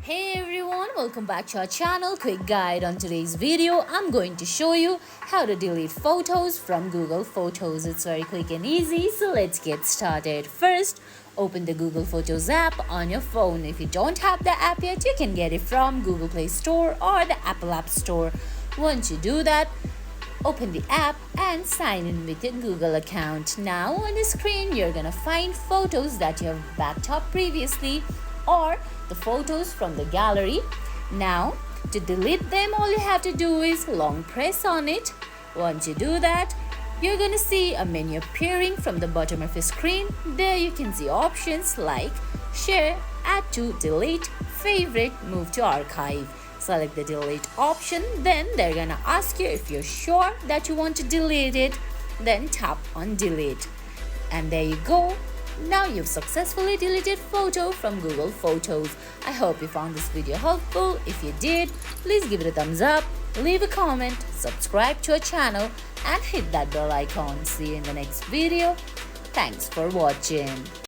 Hey everyone, welcome back to our channel. Quick guide on today's video. I'm going to show you how to delete photos from Google Photos. It's very quick and easy, so let's get started. First, open the Google Photos app on your phone. If you don't have the app yet, you can get it from Google Play Store or the Apple App Store. Once you do that, open the app and sign in with your Google account. Now on the screen, you're gonna find photos that you have backed up previously or the photos from the gallery. Now to delete them, all you have to do is long press on it. Once you do that, you're gonna see a menu appearing from the bottom of your screen. There you can see options like share, add to, delete, favorite, move to archive. Select the delete option, then they're gonna ask you if you're sure that you want to delete it. Then tap on delete, and there you go. Now you've successfully deleted photo from Google Photos. I hope you found this video helpful. If you did, please give it a thumbs up, leave a comment, subscribe to our channel and hit that bell icon. See you in the next video. Thanks for watching.